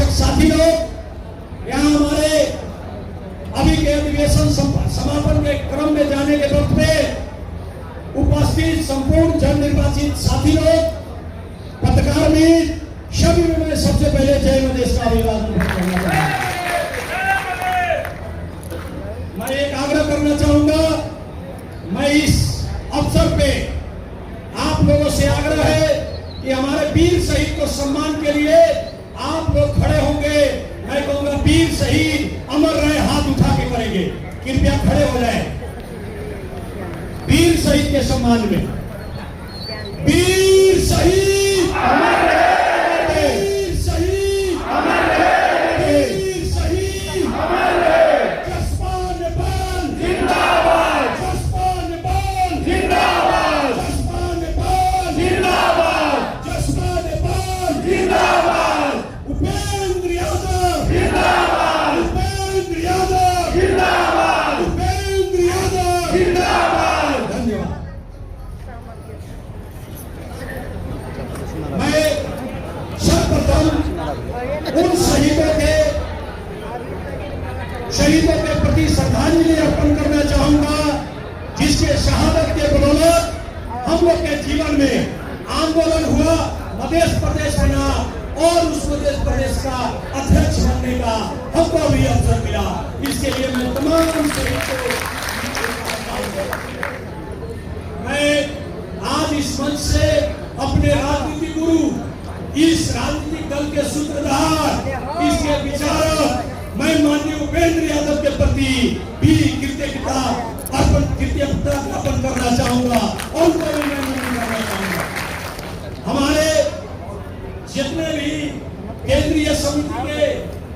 दर्शक साथी लोग, यहाँ हमारे अभी के अधिवेशन समापन के क्रम में जाने के वक्त में उपस्थित संपूर्ण जन निर्वाचित साथी लोग, पत्रकार मित्र, सभी में मैं सबसे पहले जय मदेश का अभिवादन करना चाहूंगा। मैं एक आग्रह करना चाहूंगा, मैं इस अवसर पे आप लोगों से आग्रह है कि हमारे वीर शहीद को सम्मान के लिए आप लोग खड़े होंगे। मैं कहूंगा वीर शहीद अमर रहे, हाथ उठा के करेंगे, कृपया खड़े हो जाए वीर शहीद के सम्मान में। वीर शहीद अमर रहे, वीर शहीद अमर रहे, वीर शहीद अमर रहे। जसपा नेपाल जिंदाबाद, जसपा नेपाल जिंदाबाद, जसपा नेपाल जिंदाबाद, जसपा नेपाल जिंदाबाद। उपेंद्र यादव जिंदाबाद, उपेंद्र यादव जिंदाबाद, उपेंद्र यादव जिंदाबाद। धन्यवाद। मैं सर्वप्रथम उन शहीदों के प्रति श्रद्धांजलि अर्पण करना चाहूंगा जिसके शहादत के बदौलत हम लोग के जीवन में आंदोलन हुआ, मध्य प्रदेश बना और उस मध्य प्रदेश का अध्यक्ष बनने का हमको भी अवसर मिला। इसके लिए मैं तमाम शहीदों मैं आज इस मंच से अपने राजनीतिक गुरु, इस राजनीतिक दल के सूत्रधार, इसके विचारक, मैं माननीय उपेंद्र यादव के प्रति भी कृतज्ञता अर्पण करना चाहूंगा और उनको भी मैं नमन करना चाहूंगा। हमारे जितने भी केंद्रीय समिति के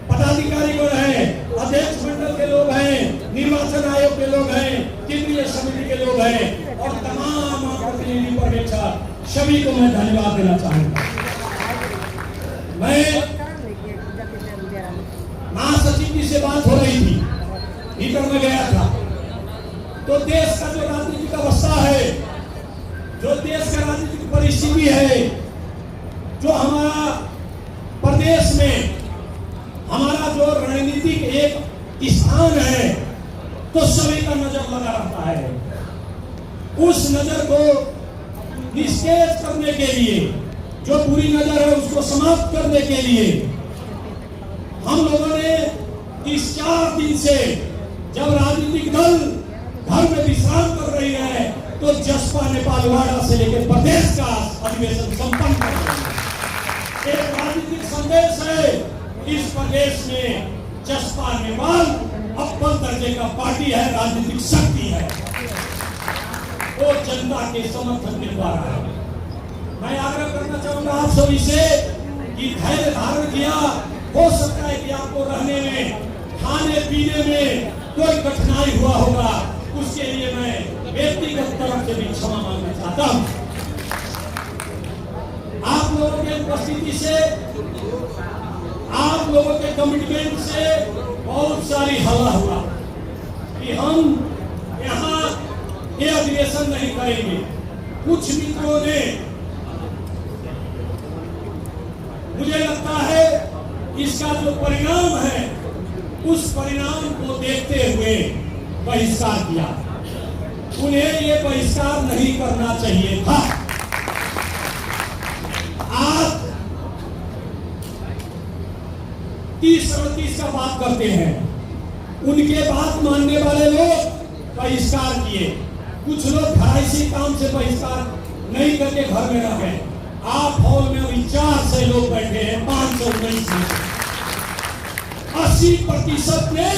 पदाधिकारी लोग हैं, अध्यक्ष मंडल के लोग हैं, निर्वाचन आयोग के लोग हैं, केंद्रीय समिति के लोग हैं और तमाम प्रतिनिधि पर्यवेक्षक, सभी को मैं धन्यवाद देना चाहूंगा। मैं महासचिव जी से बात हो रही थी, भीतर में गया था, तो देश का जो राजनीतिक अवस्था है, जो देश का राजनीतिक परिस्थिति है, जो हमारा प्रदेश में हमारा जो रणनीतिक एक स्थान है, तो सभी का नजर लगा रहता है। उस नजर को निस्तेज करने के लिए, जो बुरी नजर है उसको समाप्त करने के लिए हम लोगों ने इस 4 दिन से, जब राजनीतिक दल घर में विश्राम कर रही है, तो जसपा नेपाल वाड़ा से लेकर प्रदेश का अधिवेशन संपन्न कर रही है। एक राजनीतिक संदेश है, इस प्रदेश में जसपा नेपाल अव्वल दर्जे का पार्टी है, राजनीतिक शक्ति है, वो जनता के समर्थन के द्वारा है। मैं आग्रह करना चाहूंगा आप सभी से कि धैर्य धारण किया। हो सकता है कि आपको रहने में, खाने पीने में कोई कठिनाई हुआ होगा, उसके लिए मैं व्यक्तिगत तरफ से भी क्षमा मांगना चाहता हूं। आप लोगों के उपस्थिति से, आप लोगों के कमिटमेंट से बहुत सारी हवा हुआ कि हम यहाँ ये अधिवेशन नहीं करेंगे। कुछ मित्रों ने, मुझे लगता है इसका जो परिणाम है, उस परिणाम को देखते हुए बहिष्कार किया। उन्हें ये बहिष्कार नहीं करना चाहिए था। आप 30-37 का बात करते हैं, उनके बात मानने वाले लोग बहिष्कार किए। कुछ लोग घराइसी काम से बहिष्कार नहीं करके घर में रह गए। आप हॉल में अभी 400 लोग बैठे हैं, 519 में 80% ने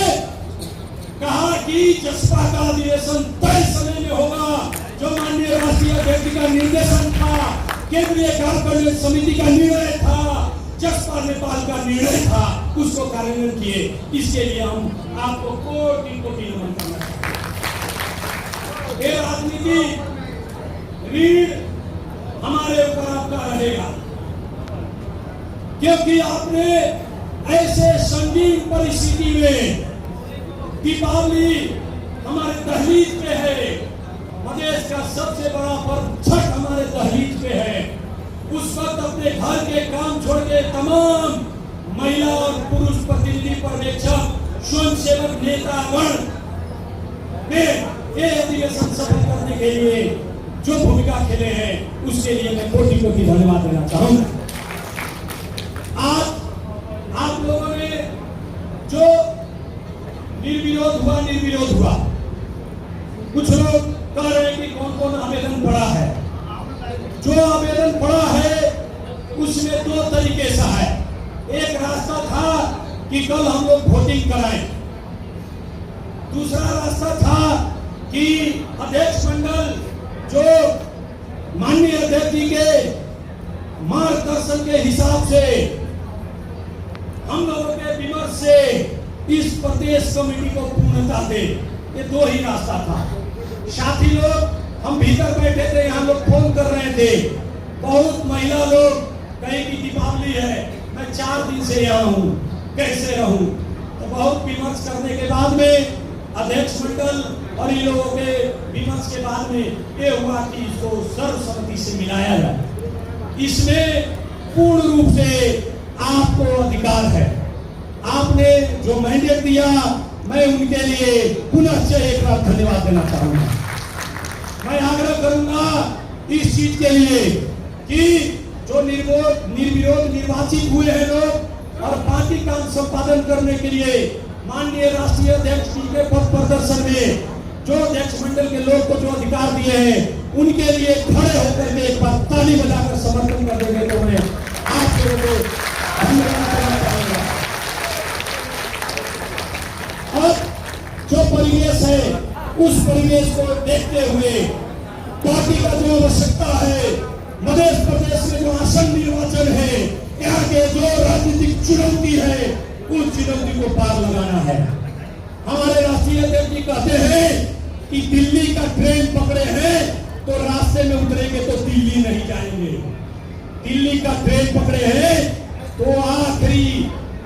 कहा कि जसपा का अधिवेशन तय समय में होगा। जो माननीय राष्ट्रीय अध्यक्ष का निर्देशन था, केंद्रीय कार्यकारिणी समिति का निर्णय था, जसपा नेपाल का निर्णय था, उसको कार्यान्वयन किए। इसके लिए हम आपको कोटि कोटि नमन करना चाहते हैं। ये राजनीति ऋण हमारे ऊपर आपका रहेगा, क्योंकि आपने ऐसे संगीन परिस्थिति में, दीपावली हमारे दहलीज पे है, प्रदेश का सबसे बड़ा पर्व छठ हमारे दहलीज पे है, उस वक्त अपने घर के काम छोड़ के तमाम महिला और पुरुष प्रतिनिधि पर्यवेक्षक स्वयंसेवक नेतागण ने ये अधिवेशन सफल करने के लिए जो भूमिका खेले हैं उसके लिए मैं कोटि कोटि धन्यवाद देना चाहूंगा। आज आप लोगों ने जो निर्विरोध हुआ, कुछ लोग कह रहे हैं कि कौन कौन आवेदन पड़ा है। जो आवेदन पड़ा है उसमें दो तरीके से है। एक रास्ता था कि कल हम लोग वोटिंग कराएं, दूसरा रास्ता था कि अध्यक्ष मंडल जो माननीय अध्यक्ष जी के मार्गदर्शन के हिसाब से हम लोगों के विमर्श से इस प्रदेश कमेटी को पूर्णता दे। ये दो ही रास्ता था। साथी लोग हम भीतर बैठे थे, यहाँ लोग फोन कर रहे थे, बहुत महिला लोग कहीं की दीपावली है, मैं 4 दिन से यहाँ हूँ, कैसे रहूँ। तो बहुत विमर्श करने के बाद में अध्यक्ष मंडल और इन लोगों के विमर्श के बाद में ये हुआ कि इसको सर्वसम्मति से मिलाया जाए। इसमें पूर्ण रूप से आपको अधिकार है। आपने जो मैंडेट दिया, मैं उनके लिए पुनः एक बार धन्यवाद देना चाहूंगा। मैं आग्रह करूंगा इस चीज के लिए कि जो निर्विरोध निर्वाचित हुए हैं लोग और पार्टी का संपादन करने के लिए माननीय राष्ट्रीय अध्यक्ष जी के पद प्रदर्शन में जो अध्यक्ष मंडल के लोग को जो अधिकार दिए हैं उनके लिए खड़े होकर के एक बार ताली बजाकर समर्थन कर देंगे तो मैं आप लोगों को धन्यवाद देना चाहूंगा। अब जो परिवेश है उस परिवेश को देखते हुए पार्टी का जो आवश्यकता है, मध्य प्रदेश में जो आसन निर्वाचन है, यहाँ के जो राजनीतिक चुनौती है उस चुनौती को पार लगाना है। हमारे राष्ट्रीय अध्यक्ष जी कहते हैं कि दिल्ली का ट्रेन पकड़े हैं तो रास्ते में उतरेंगे तो दिल्ली नहीं जाएंगे। दिल्ली का ट्रेन पकड़े हैं तो आखिरी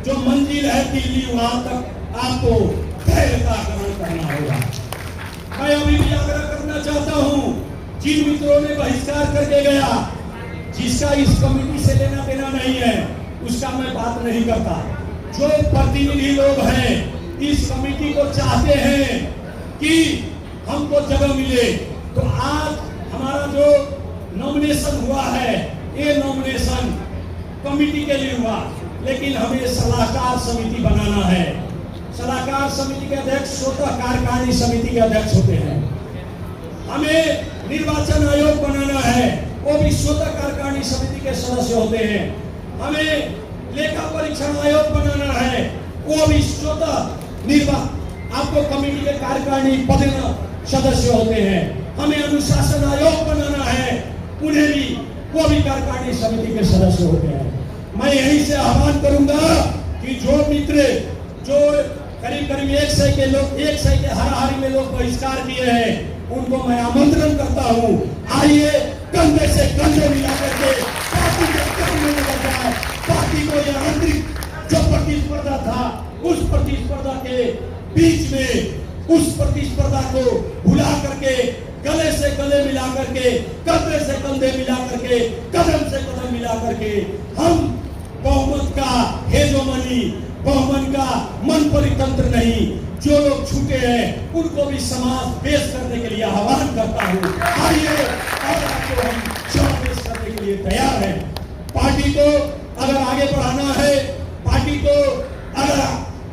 जो मंजिल है दिल्ली, वहां तक आपको धैर्य का ग्रहण करना होगा। मैं अभी भी आग्रह करना चाहता हूं, जिन मित्रों ने बहिष्कार करके गया, जिसका इस कमेटी से लेना देना नहीं है, उसका मैं बात नहीं करता। जो प्रतिनिधि लोग हैं इस कमेटी को चाहते हैं कि हमको जगह मिले, तो आज हमारा जो नॉमिनेशन हुआ है ये नॉमिनेशन कमेटी के लिए हुआ, लेकिन हमें सलाहकार समिति बनाना है। सलाहकार समिति के अध्यक्ष स्वतः कार्यकारिणी समिति के अध्यक्ष होते हैं। हमें निर्वाचन आयोग बनाना है, वो भी स्वतः कार्यकारिणी समिति के सदस्य होते हैं। हमें लेखा परीक्षण आयोग बनाना है, वो भी स्वतः आपको कमेटी के कार्यकारिणी पद सदस्य होते हैं। हमें अनुशासन आयोग बनाना है, उन्हें भी वो भी कार्यकारिणी समिति के सदस्य होते हैं। मैं यहीं से आह्वान करूंगा कि जो मित्र जो करीब 100 के लोग 100 के हाराहारी में लोग बहिष्कार किए हैं, उनको मैं आमंत्रण करता हूं, आइए कंधे से कंधे मिला करके पार्टी के काम में लग जाए। पार्टी को यह आंतरिक जो प्रतिस्पर्धा था उस प्रतिस्पर्धा के बीच में उस प्रतिस्पर्धा को भुला करके गले से गले मिला करके, कंधे से कंधे मिला करके, कदम से कदम मिला करके हम बहुमत का हेजोमनी, बहुमत का मन परितंत्र नहीं, जो लोग छूटे हैं उनको भी समाज पेश करने के लिए आह्वान करता हूँ। आइए और आपको हम समावेश करने के लिए तैयार हैं। पार्टी को अगर आगे बढ़ाना है, पार्टी को अगर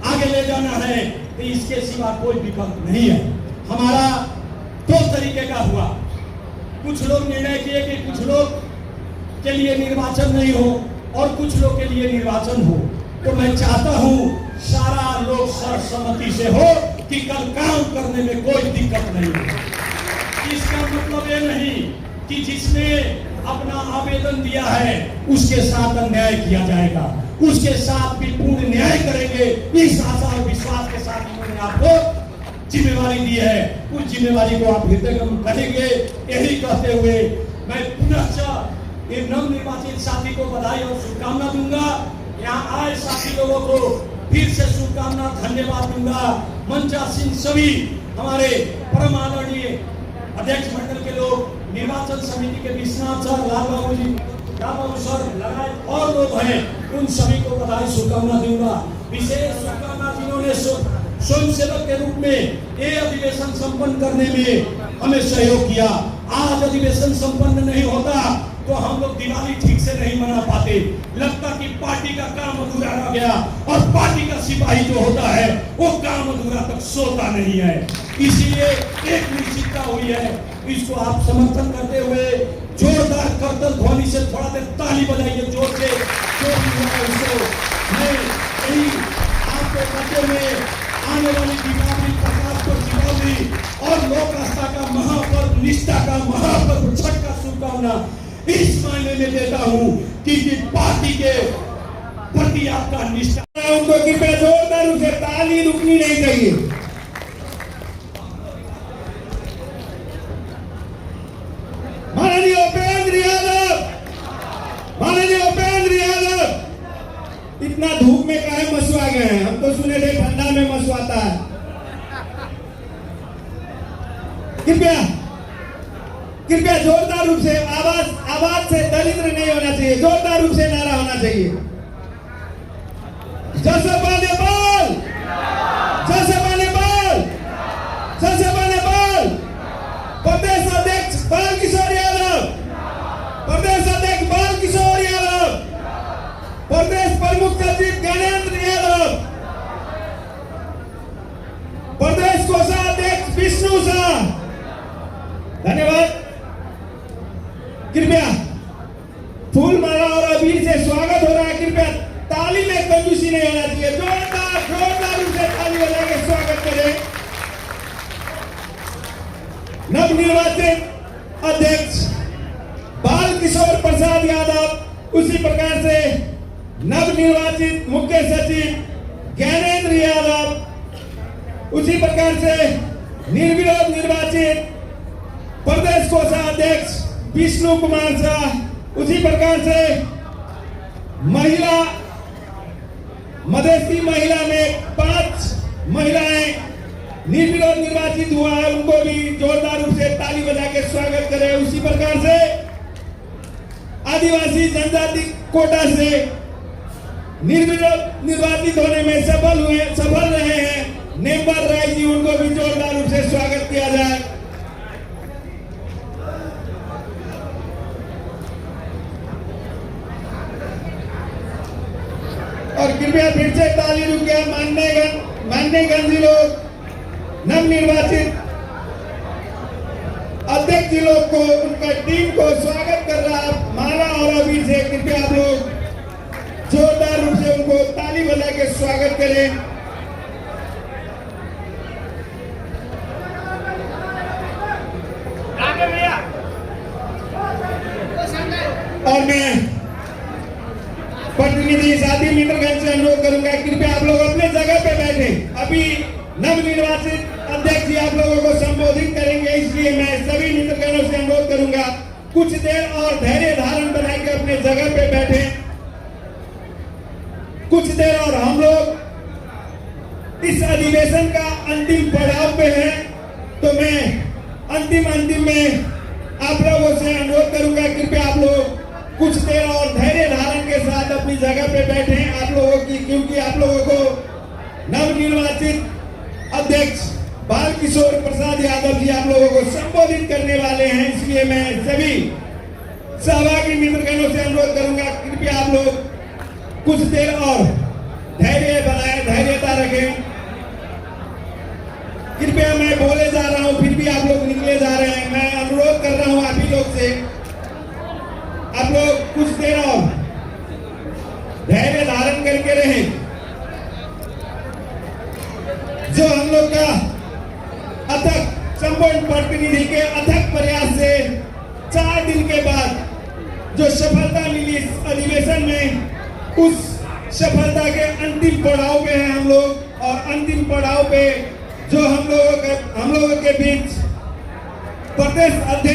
आगे ले जाना है तो इसके सिवा कोई विकल्प नहीं है। हमारा 2 तरीके का हुआ। कुछ लोग निर्णय किए कि कुछ लोग के लिए निर्वाचन नहीं हो और कुछ लोग के लिए निर्वाचन हो, तो मैं चाहता हूं सारा लोग सर्वसम्मति से हो कि कल काम करने में कोई दिक्कत नहीं हो। इसका मतलब ये नहीं कि जिसने अपना आवेदन दिया है उसके साथ अन्याय किया जाएगा, उसके साथ भी पूर्ण न्याय करेंगे। इस आशा और विश्वास के साथ उन्होंने आपको जिम्मेवारी दी है, उस जिम्मेवारी को आप हृदयंगम करेंगे। यही कहते हुए मैं पुनः ये नवनिर्वाचित साथी को बधाई और शुभकामना दूंगा। यहाँ आए साथी लोगों को फिर से शुभकामना धन्यवाद दूंगा। मंचासीन सभी हमारे परम आदरणीय अध्यक्ष मंडल के लोग, निर्वाचन समिति के विश्वनाथ सर, लाल बाबू जी, रामानुसर लगायत और लोग हैं, उन सभी को बधाई शुभकामना दूंगा। विशेष शुभकामना जिन्होंने स्वयं सेवक के रूप में ये अधिवेशन संपन्न करने में हमें सहयोग किया। आज अधिवेशन संपन्न नहीं होता तो हम लोग दिवाली ठीक से नहीं मना पाते। लगता कि पार्टी का काम अधूरा रह गया, और पार्टी का सिपाही जो होता है वो काम अधूरा तक सोता नहीं है। इसीलिए एक निश्चितता हुई है, इसको आप समर्थन करते हुए जोरदार करतल ध्वनि से थोड़ा देर ताली बजाइए जोर से। जो भी हुआ उसको मैं यही आपको कहते हुए आने वाली दीपावली, प्रकाश पर्व दीपावली और लोक आस्था का महापर्व, निष्ठा का महापर्व छठ का शुभकामना इस मायने में देता हूं कि पार्टी के प्रति आपका निष्ठा। उनको कृपया जोरदार रूप से ताली रुकनी नहीं चाहिए। माननीय उपेंद्र यादव, माननीय उपेंद्र यादव, इतना धूप में काहे मसुआ गए हैं? हम तो सुने थे ठंडा में मसुआता है। कृपया कृपया जोरदार रूप से आवाज से दरिद्र नहीं होना चाहिए, जोरदार रूप से नारा होना चाहिए। जसपा नेपाल, जसपा नेपाल, जसपा नेपाल। प्रदेश अध्यक्ष बालकिशोर यादव, प्रदेश अध्यक्ष बालकिशोर यादव, प्रदेश प्रमुख सचिव ज्ञानेंद्र यादव, प्रदेश कोषाध्यक्ष विष्णु शाह। धन्यवाद। कृपया फूल माला और अबीर से स्वागत हो रहा है। कृपया ताली में कंजूसी नहीं होना चाहिए। जोरदार रूप से ताली बजा के स्वागत करें। नवनिर्वाचित अध्यक्ष बालकिशोर प्रसाद यादव, उसी प्रकार से नवनिर्वाचित मुख्य सचिव ज्ञानेंद्र यादव, उसी प्रकार से निर्विरोध निर्वाचित प्रदेश कोषाध्यक्ष विष्णु कुमार शाह, उसी प्रकार से महिला मधेसी महिला में 5 महिलाएं निर्विरोध निर्वाचित हुआ है, उनको भी जोरदार रूप से ताली बजा के स्वागत करें। उसी प्रकार से आदिवासी जनजाति कोटा से निर्विरोध निर्वाचित होने में सफल रहे हैं नेमबार राय जी, उनको भी जोरदार रूप से स्वागत किया जाए। और कृपया फिर से ताली रुक गया। मान्यगंज लोग नवनिर्वाचित अध्यक्ष जी लोग को, उनका टीम को स्वागत कर रहा है माला और अबीर से। कृपया आप लोग जोरदार रूप से उनको ताली बजा के स्वागत करें। और मैं प्रतिनिधि साथी मित्रगण से अनुरोध करूंगा, कृपया आप लोग अपने जगह पे बैठे। अभी नवनिर्वाचित अध्यक्ष जी आप लोगों को संबोधित करेंगे, इसलिए मैं सभी मित्रगणों से अनुरोध करूंगा कुछ देर और धैर्य धारण बना के अपने जगह पे बैठे। कुछ देर और हम लोग इस अधिवेशन का अंतिम पड़ाव पे हैं, तो मैं अंतिम में आप लोगों से अनुरोध करूंगा, कृपया आप लोग कुछ देर और धैर्य धारण के साथ अपनी जगह पे बैठे आप लोगों की, क्योंकि आप लोगों को नवनिर्वाचित अध्यक्ष बालकिशोर प्रसाद यादव जी आप लोगों को संबोधित करने वाले हैं। इसलिए मैं सभी सहभागी मित्रगणों से अनुरोध करूंगा, कृपया आप लोग कुछ देर और धैर्य बनाए, धैर्यता रखें। कृपया मैं बोले जा रहा हूं, फिर भी आप लोग निकले जा रहे हैं। मैं अनुरोध कर रहा हूं आप ही लोग से, आप लोग कुछ देर और धैर्य धारण करके रहें। जो हम लोग का अथक संपूर्ण प्रतिनिधि के अथक प्रयास से 4 दिन के बाद जो सफलता मिली इस अधिवेशन में, उस सफलता के अंतिम पड़ाव पे हैं हम लोग। और अंतिम पड़ाव पे जो हम लोगों के बीच प्रदेश अध्यक्ष